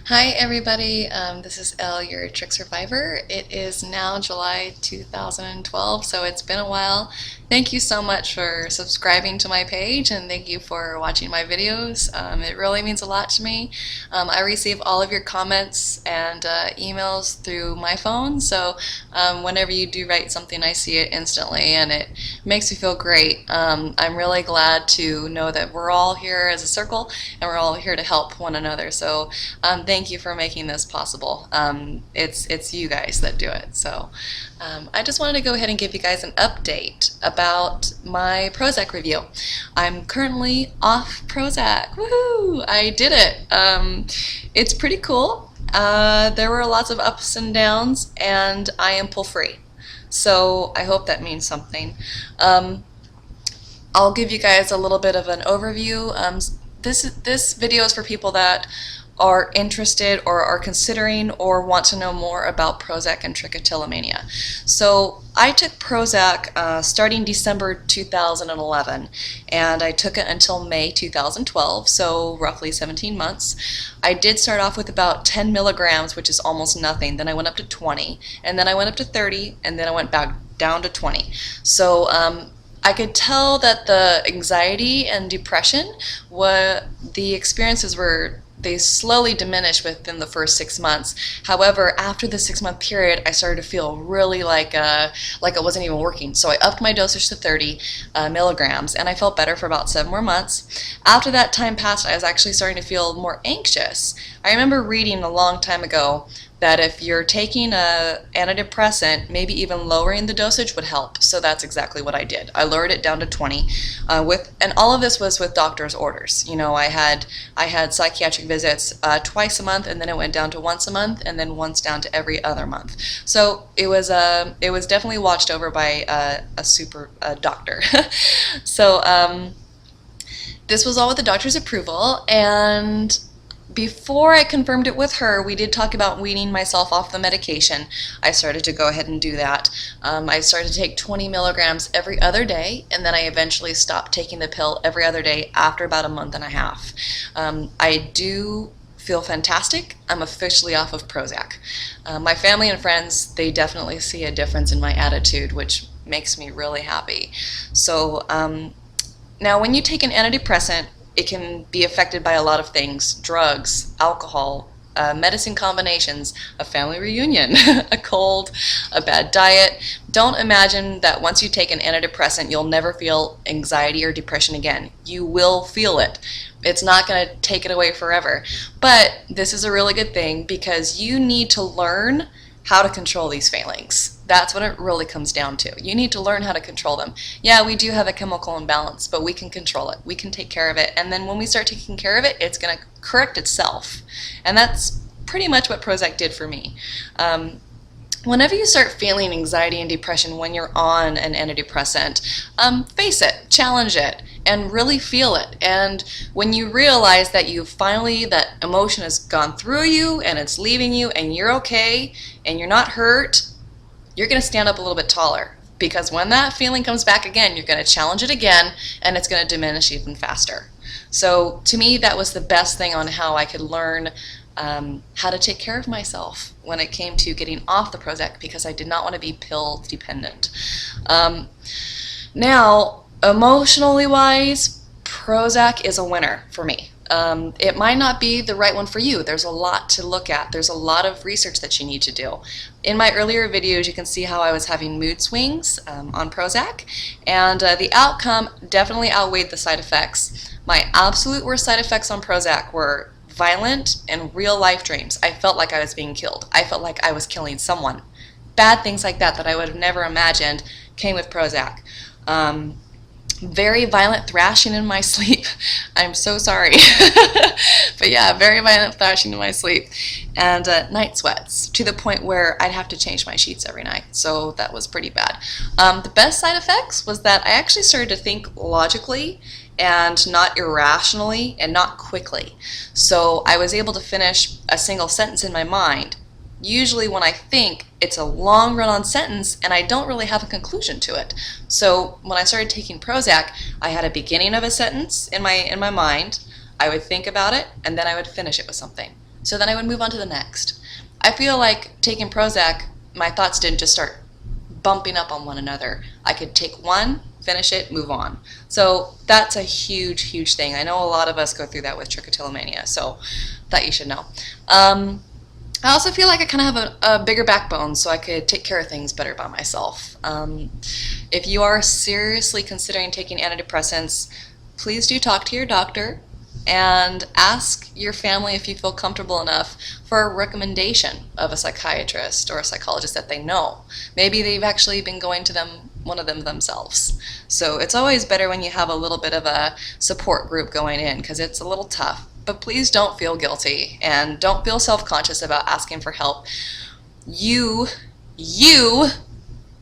Hi everybody, this is Elle, your trick survivor. It is now July 2012, so it's been a while. Thank you so much for subscribing to my page and thank you for watching my videos. It really means a lot to me. I receive all of your comments and emails through my phone, so whenever you do write something I see it instantly and it makes me feel great. I'm really glad to know that we're all here as a circle and we're all here to help one another. So thank you for making this possible. It's you guys that do it. So I just wanted to go ahead and give you guys an update about my Prozac review. I'm currently off Prozac. Woohoo! I did it. It's pretty cool. There were lots of ups and downs, and I am pull-free. So I hope that means something. I'll give you guys a little bit of an overview. This video is for people that are interested or are considering or want to know more about Prozac and Trichotillomania. So I took Prozac starting December 2011 and I took it until May 2012, so roughly 17 months. I did start off with about 10 milligrams, which is almost nothing. Then I went up to 20, and then I went up to 30, and then I went back down to 20. So I could tell that the anxiety and depression, the experiences they slowly diminished within the first 6 months. However, after the 6-month period, I started to feel really like it wasn't even working. So I upped my dosage to 30 milligrams, and I felt better for about 7 more months. After that time passed, I was actually starting to feel more anxious. I remember reading a long time ago that if you're taking an antidepressant, maybe even lowering the dosage would help. So that's exactly what I did. I lowered it down to 20, and all of this was with doctor's orders. You know, I had psychiatric visits twice a month, and then it went down to once a month, and then once down to every other month. So it was definitely watched over by a super doctor. So this was all with the doctor's approval, and before I confirmed it with her, we did talk about weaning myself off the medication. I started to go ahead and do that. I started to take 20 milligrams every other day, and then I eventually stopped taking the pill every other day after about a month and a half. I do feel fantastic. I'm officially off of Prozac. My family and friends, they definitely see a difference in my attitude, which makes me really happy. So now when you take an antidepressant, it can be affected by a lot of things: drugs, alcohol, medicine combinations, a family reunion, a cold, a bad diet. Don't imagine that once you take an antidepressant, you'll never feel anxiety or depression again. You will feel it. It's not going to take it away forever. But this is a really good thing because you need to learn how to control these feelings. That's what it really comes down to. You need to learn how to control them. Yeah, we do have a chemical imbalance, but we can control it. We can take care of it. And then when we start taking care of it, it's going to correct itself. And that's pretty much what Prozac did for me. Whenever you start feeling anxiety and depression when you're on an antidepressant, face it, challenge it, and really feel it. And when you realize that that emotion has gone through you and it's leaving you and you're okay and you're not hurt, you're going to stand up a little bit taller. Because when that feeling comes back again, you're going to challenge it again, and it's going to diminish even faster. So to me, that was the best thing on how I could learn how to take care of myself when it came to getting off the Prozac, because I did not want to be pill dependent. Now, emotionally wise, Prozac is a winner for me. It might not be the right one for you. There's a lot to look at. There's a lot of research that you need to do. In my earlier videos, you can see how I was having mood swings on Prozac, and the outcome definitely outweighed the side effects. My absolute worst side effects on Prozac were violent and real life dreams. I felt like I was being killed. I felt like I was killing someone. Bad things like that I would have never imagined came with Prozac. Very violent thrashing in my sleep. I'm so sorry. But yeah, very violent thrashing in my sleep. And night sweats, to the point where I'd have to change my sheets every night. So that was pretty bad. The best side effects was that I actually started to think logically and not irrationally and not quickly. So I was able to finish a single sentence in my mind. Usually when I think, it's a long run-on sentence and I don't really have a conclusion to it. So when I started taking Prozac, I had a beginning of a sentence in my mind, I would think about it, and then I would finish it with something. So then I would move on to the next. I feel like taking Prozac, my thoughts didn't just start bumping up on one another. I could take one, finish it, move on. So that's a huge, huge thing. I know a lot of us go through that with trichotillomania, so that you should know. I also feel like I kind of have a bigger backbone, so I could take care of things better by myself. If you are seriously considering taking antidepressants, please do talk to your doctor and ask your family if you feel comfortable enough for a recommendation of a psychiatrist or a psychologist that they know. Maybe they've actually been going to one of them themselves. So it's always better when you have a little bit of a support group going in, because it's a little tough. But please don't feel guilty and don't feel self-conscious about asking for help. You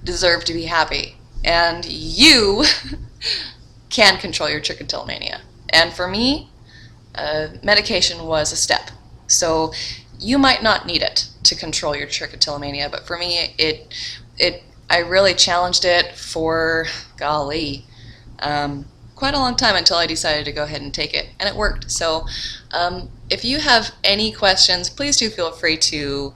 deserve to be happy, and you can control your trichotillomania. And for me, medication was a step. So you might not need it to control your trichotillomania, but for me, I really challenged it for, golly, quite a long time until I decided to go ahead and take it, and it worked. So if you have any questions, please do feel free to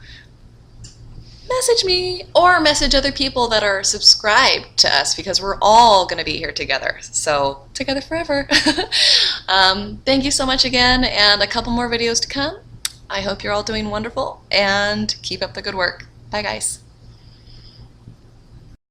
message me or message other people that are subscribed to us, because we're all going to be here together. So together forever. Thank you so much again, and a couple more videos to come. I hope you're all doing wonderful, and keep up the good work. Bye guys.